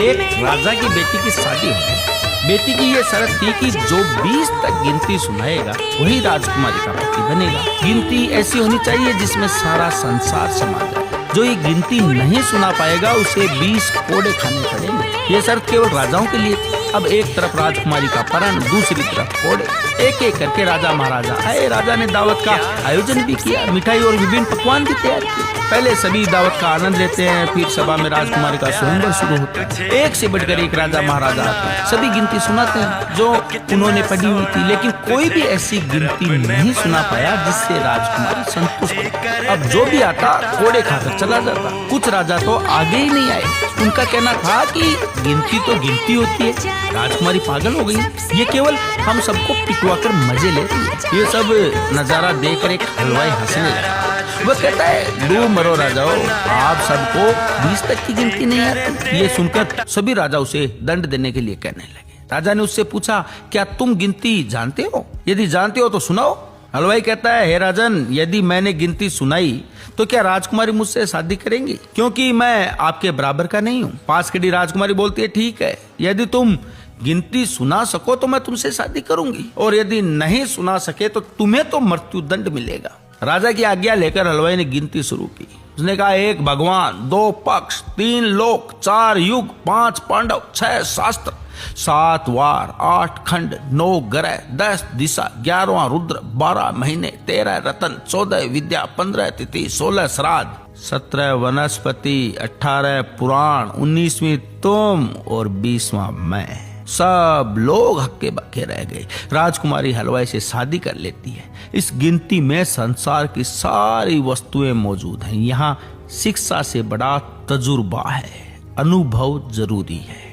एक राजा की बेटी की शादी होगी। बेटी की ये शर्त थी कि जो 20 तक गिनती सुनाएगा वही राजकुमारी का पति बनेगा। गिनती ऐसी होनी चाहिए जिसमें सारा संसार समा जाए। जो ये गिनती नहीं सुना पाएगा उसे 20 कोड़े खाने पड़ेंगे। ये शर्त केवल राजाओं के लिए थी। अब एक तरफ राजकुमारी का परण, दूसरी तरफ कोड़े। एक एक करके राजा महाराजा आए। राजा ने दावत का आयोजन भी किया, मिठाई और विभिन्न पकवान भी तैयार किए। पहले सभी दावत का आनंद लेते हैं, फिर सभा में राजकुमारी का स्वयंवर शुरू होता है। एक से बढ़कर एक राजा महाराजा आते हैं, सभी गिनती सुनाते हैं जो उन्होंने पढ़ी हुई थी, लेकिन कोई भी ऐसी गिनती नहीं सुना पाया जिससे राजकुमारी संतुष्ट हो। अब जो भी आता कोड़े खाकर चला जाता। कुछ राजा तो आगे ही नहीं आए। उनका कहना था कि गिनती तो गिनती होती है, राजकुमारी पागल हो गई, ये केवल हम सबको पिटवा कर मजे ले रही है। ये सब नजारा देखकर एक हलवाई हंसने लगा। वो कहता है, डूब मरो राजाओ, आप सबको 20 तक की गिनती नहीं आती। ये सुनकर सभी राजा उसे दंड देने के लिए कहने लगे। राजा ने उससे पूछा, क्या तुम गिनती जानते हो? यदि जानते हो तो सुनाओ। हलवाई कहता है, हे राजन, यदि मैंने गिनती सुनाई तो क्या राजकुमारी मुझसे शादी करेंगी? क्योंकि मैं आपके बराबर का नहीं हूँ। पास खड़ी राजकुमारी बोलती है, ठीक है, यदि तुम गिनती सुना सको तो मैं तुमसे शादी करूंगी, और यदि नहीं सुना सके तो तुम्हें तो मृत्यु दंड मिलेगा। राजा की आज्ञा लेकर हलवाई ने गिनती शुरू की। उसने कहा, 1 भगवान, 2 पक्ष, 3 लोक, 4 युग, 5 पांडव, 6 शास्त्र, 7 वार, 8 खंड, 9 ग्रह, 10 दिशा, 11वां रुद्र, 12 महीने, 13 रतन, 14 विद्या, 15 तिथि, 16 श्राद्ध, 17 वनस्पति, 18 पुराण, 19वीं तुम और 20वां मैं। सब लोग हक्के बक्के रह गए। राजकुमारी हलवाई से शादी कर लेती है। इस गिनती में संसार की सारी वस्तुएं मौजूद हैं। यहाँ शिक्षा से बड़ा तजुर्बा है, अनुभव जरूरी है।